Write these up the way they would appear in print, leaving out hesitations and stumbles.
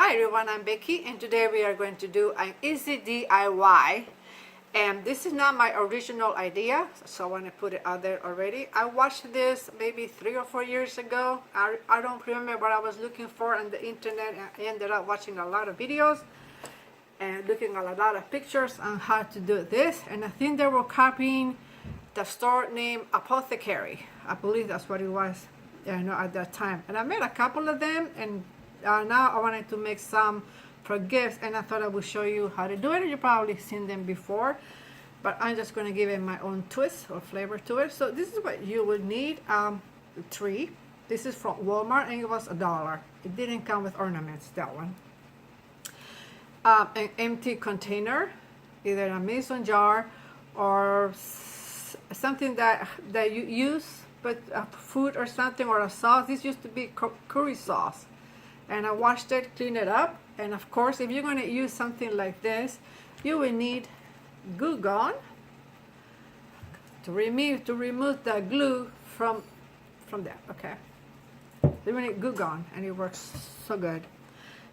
Hi everyone, I'm Becky and today we are going to do an easy DIY, and this is not my original idea, so I want to put it out there already. I watched this maybe 3 or 4 years ago. I don't remember what I was looking for on the internet, and I ended up watching a lot of videos and looking at a lot of pictures on how to do this, and I think they were copying the store name Apothecary. I believe that's what it was, at that time. And I made a couple of them, and now I wanted to make some for gifts, and I thought I would show you how to do it. You've probably seen them before, but I'm just going to give it my own twist or flavor to it. So this is what you would need. The tree. This is from Walmart, and it was $1. It didn't come with ornaments, that one. An empty container, either a mason jar or something that you use, but food or something, or a sauce. This used to be curry sauce. And I washed it, cleaned it up, and of course, if you're going to use something like this, you will need Goo Gone to remove the glue from there. Okay, you will need Goo Gone, and it works so good.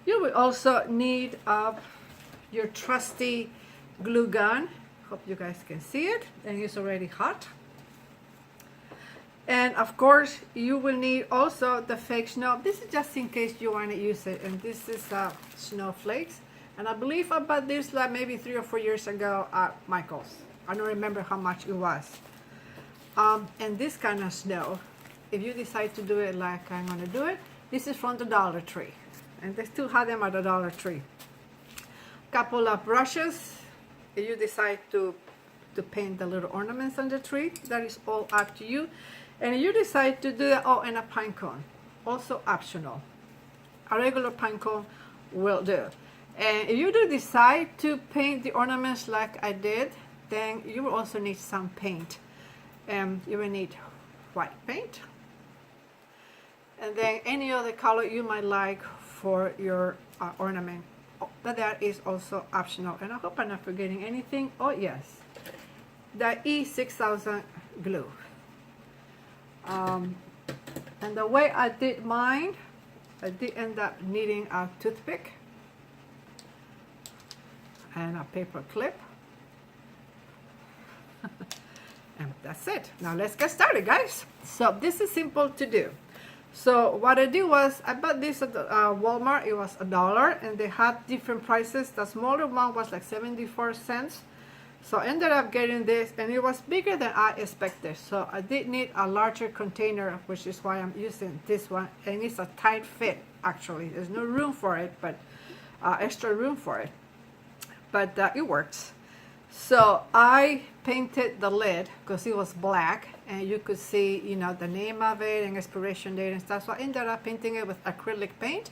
You will also need your trusty glue gun. Hope you guys can see it, and it's already hot. And of course, you will need also the fake snow. This is just in case you want to use it. And this is snowflakes. And I believe I bought this like maybe 3 or 4 years ago at Michael's. I don't remember how much it was. And this kind of snow, if you decide to do it like I'm going to do it, this is from the Dollar Tree. And they still have them at the Dollar Tree. Couple of brushes. If you decide to paint the little ornaments on the tree, that is all up to you. And you decide to do that, and a pine cone, also optional. A regular pine cone will do. And if you do decide to paint the ornaments like I did, then you will also need some paint. You will need white paint, and then any other color you might like for your ornament. But that is also optional. And I hope I'm not forgetting anything. Oh yes, the E6000 glue. And the way I did mine, I did end up needing a toothpick and a paper clip. And that's it. Now let's get started, guys. So this is simple to do. So what I did was, I bought this at Walmart. It was $1, and they had different prices. The smaller one was like 74 cents. So I ended up getting this, and it was bigger than I expected. So I did need a larger container, which is why I'm using this one. And it's a tight fit, actually. There's no room for it, but extra room for it. But it works. So I painted the lid because it was black, and you could see, the name of it and expiration date and stuff. So I ended up painting it with acrylic paint,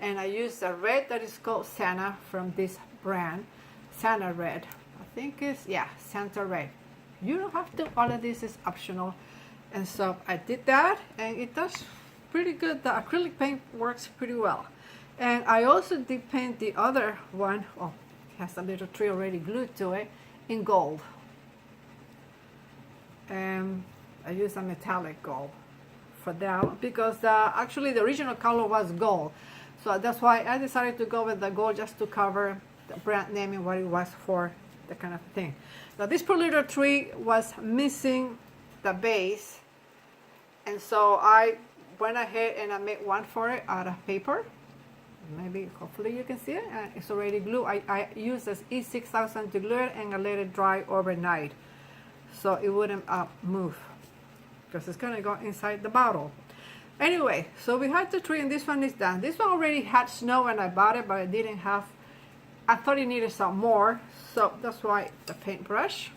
and I used a red that is called Santa from this brand, Santa Red. I think it's, yeah, Santa Red. You don't have to, all of this is optional. And so I did that, and it does pretty good. The acrylic paint works pretty well. And I also did paint the other one, it has a little tree already glued to it, in gold. And I used a metallic gold for that, because actually the original color was gold. So that's why I decided to go with the gold, just to cover the brand name and what it was for, that kind of thing. Now this poor little tree was missing the base, and so I went ahead and I made one for it out of paper. Maybe, hopefully you can see it. It's already glued. I used this E6000 to glue it, and I let it dry overnight so it wouldn't move, because it's going to go inside the bottle. Anyway, so we had the tree, and this one is done. This one already had snow when I bought it, but I didn't have, I thought it needed some more, so that's why the paintbrush.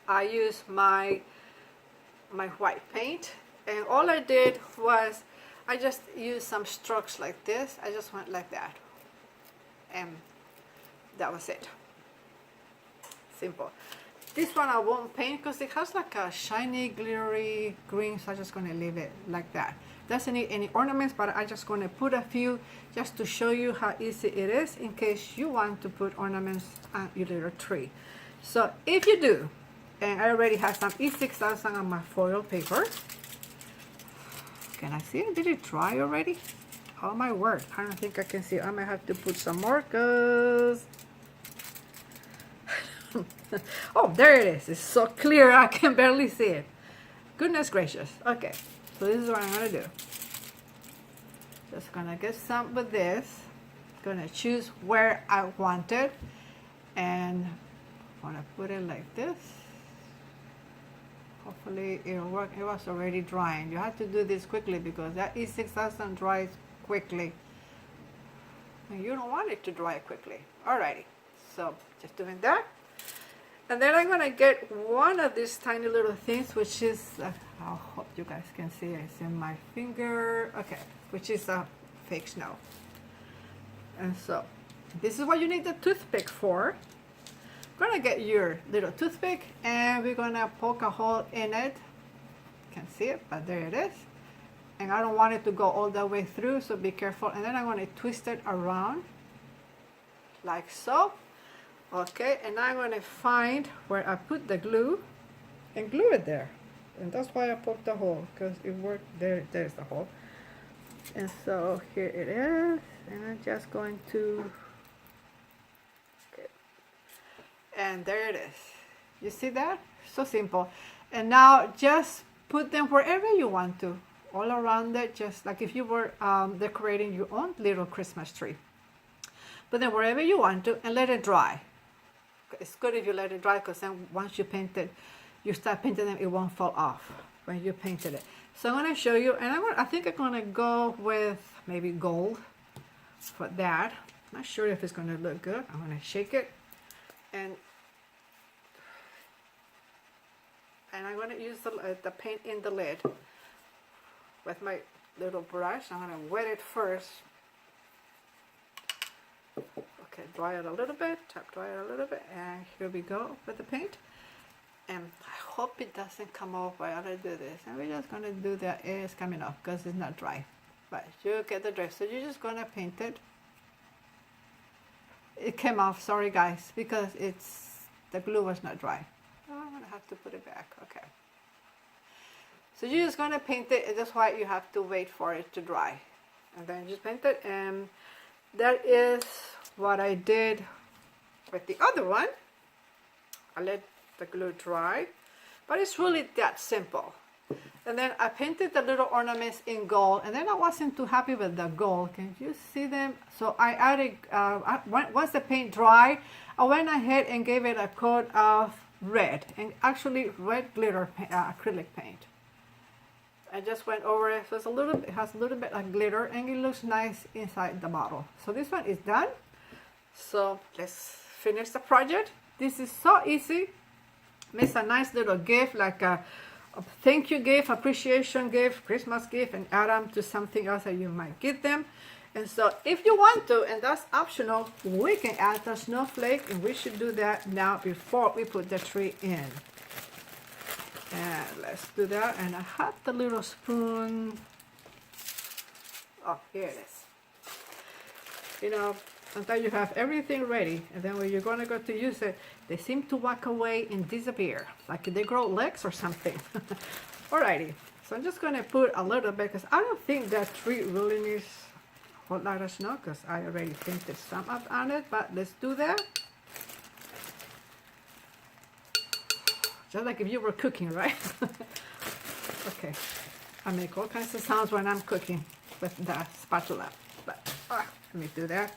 I used my white paint, and all I did was I just used some strokes like this. I just went like that, and that was it. Simple. This one I won't paint because it has like a shiny, glittery green, so I'm just going to leave it like that. Doesn't need any ornaments, but I'm just going to put a few just to show you how easy it is in case you want to put ornaments on your little tree. So if you do, and I already have some E6000 on my foil paper. Can I see it? Did it dry already? Oh my word, I don't think I can see. I might have to put some more because oh, there it is. It's so clear I can barely see it. Goodness gracious. Okay, so this is what I'm gonna do. Just gonna get some with this. Gonna choose where I want it, and I'm gonna put it like this. Hopefully it'll work. It was already drying. You have to do this quickly because that E6000 dries quickly. And you don't want it to dry quickly. Alrighty, so just doing that. And then I'm gonna get one of these tiny little things, which is, I hope you guys can see it. It's in my finger. Okay, which is a fake snow. And so this is what you need the toothpick for. Gonna get your little toothpick and we're gonna poke a hole in it. Can't see it, but there it is. And I don't want it to go all the way through, so be careful. And then I'm gonna twist it around like so. Okay, and I'm gonna find where I put the glue and glue it there. And that's why I poked the hole, because it worked. There's the hole. And so here it is, and I'm just going to, okay. And there it is. You see that? So simple. And now just put them wherever you want to, all around it, just like if you were decorating your own little Christmas tree. Put them wherever you want to and let it dry. It's good if you let it dry, because then once you paint it, you start painting them, it won't fall off when you painted it. So I'm going to show you, and I think I'm going to go with maybe gold for that. Not sure if it's going to look good. I'm going to shake it, and I'm going to use the paint in the lid with my little brush. I'm going to wet it first. Okay, dry it a little bit, tap dry it a little bit, and here we go with the paint. And I hope it doesn't come off while I do this. And we're just gonna do that. It's coming off because it's not dry. But you get the drift. So you're just gonna paint it. It came off, sorry guys, because the glue was not dry. Oh, I'm gonna have to put it back. Okay. So you're just gonna paint it, and that's why you have to wait for it to dry. And then just paint it, and that is what I did with the other one. I let the glue dry, but it's really that simple. And then I painted the little ornaments in gold, and then I wasn't too happy with the gold. Can you see them? So I added, once the paint dried, I went ahead and gave it a coat of red, and actually red glitter acrylic paint. I just went over it, so it has a little bit of glitter, and it looks nice inside the bottle. So this one is done. So let's finish the project. This is so easy. It's a nice little gift, like a thank you gift, appreciation gift, Christmas gift, and add them to something else that you might give them. And so if you want to, and that's optional, we can add the snowflake, and we should do that now before we put the tree in. And let's do that. And I have the little spoon. Oh, here it is. You know, sometimes you have everything ready, and then when you're going to go to use it, they seem to walk away and disappear, like they grow legs or something. Alrighty, so I'm just going to put a little bit, because I don't think that tree really needs a whole lot of snow, because I already painted some up on it, but let's do that. Just like if you were cooking, right? Okay, I make all kinds of sounds when I'm cooking with the spatula, but let me do that.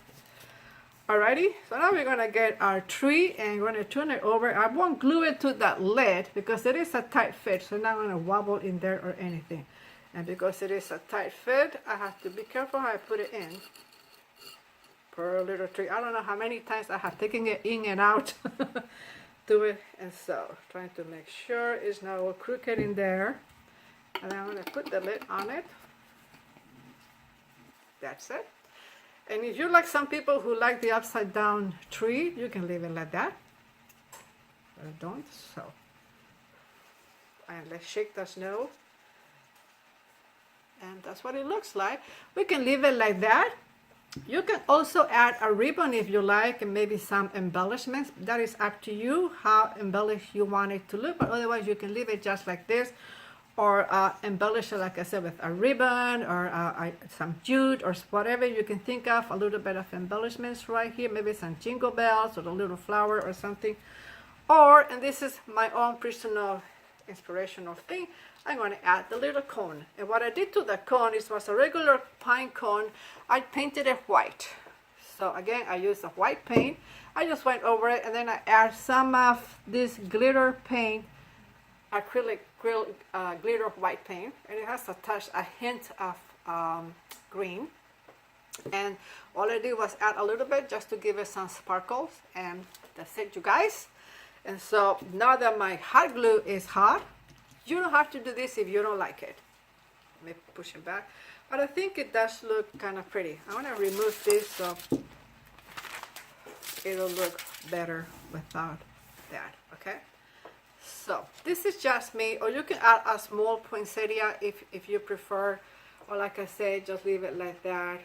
Alrighty, so now we're gonna get our tree and we're gonna turn it over. I won't glue it to that lid because it is a tight fit, so not gonna wobble in there or anything. And because it is a tight fit, I have to be careful how I put it in. Poor little tree. I don't know how many times I have taken it in and out to it, and so trying to make sure it's not all crooked in there. And I'm gonna put the lid on it. That's it. And if you like some people who like the upside down tree, you can leave it like that. But I don't, so. And let's shake the snow. And that's what it looks like. We can leave it like that. You can also add a ribbon if you like, and maybe some embellishments. That is up to you how embellished you want it to look, but otherwise you can leave it just like this. or embellish it, like I said, with a ribbon or some jute or whatever you can think of. A little bit of embellishments right here, maybe some jingle bells or a little flower or something. Or, and this is my own personal inspirational thing, I'm going to add the little cone. And what I did to the cone is was a regular pine cone. I painted it white. So again, I used a white paint. I just went over it, and then I add some of this glitter paint, acrylic glitter white paint, and it has a hint of green. And all I did was add a little bit just to give it some sparkles, and that's it, you guys. And so now that my hot glue is hot, you don't have to do this if you don't like it. Let me push it back. But I think it does look kind of pretty. I want to remove this so it'll look better without that, okay? So this is just me, or you can add a small poinsettia if you prefer, or like I said, just leave it like that.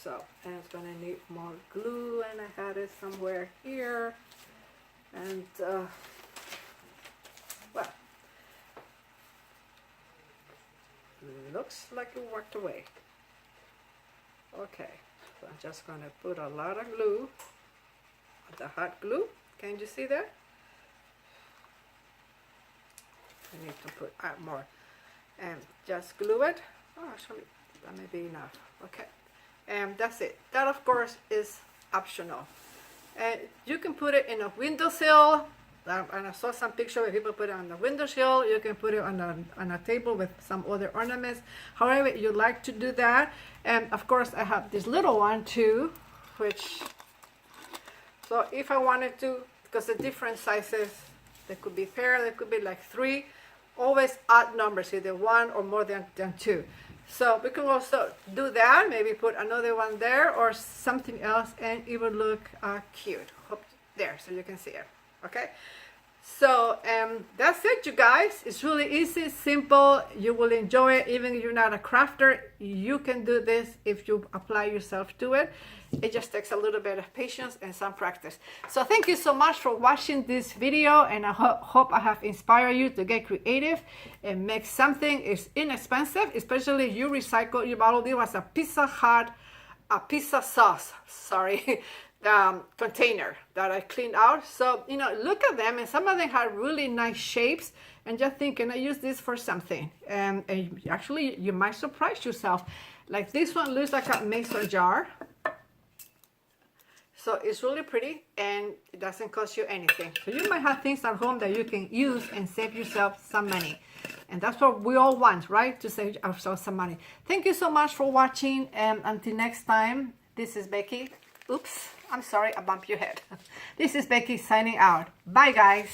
So, and it's gonna need more glue, and I had it somewhere here. And well, looks like it worked away. Okay, so I'm just gonna put a lot of glue, the hot glue. Can you see that? I need to add more, and just glue it. Oh, actually, that may be enough. Okay, and that's it. That, of course, is optional. And you can put it in a windowsill, and I saw some picture where people put it on the windowsill. You can put it on a table with some other ornaments, however you like to do that. And of course, I have this little one too, which, so if I wanted to, because the different sizes, there could be pair, there could be like 3, always odd numbers, either 1 or more than 2. So we can also do that, maybe put another one there or something else, and it would look cute. There, so you can see it. Okay, so that's it, you guys. It's really easy, simple. You will enjoy it. Even if you're not a crafter, you can do this if you apply yourself to it. It just takes a little bit of patience and some practice. So thank you so much for watching this video, and I hope I have inspired you to get creative and make something. It's inexpensive, especially if you recycle your bottle. It was a pizza sauce, sorry, container that I cleaned out. So, you know, look at them, and some of them have really nice shapes, and just think, can I use this for something? And actually, you might surprise yourself. Like this one looks like a mason jar. So it's really pretty, and it doesn't cost you anything. So you might have things at home that you can use and save yourself some money. And that's what we all want, right? To save ourselves some money. Thank you so much for watching, and until next time, this is Becky. Oops, I'm sorry, I bumped your head. This is Becky signing out. Bye, guys.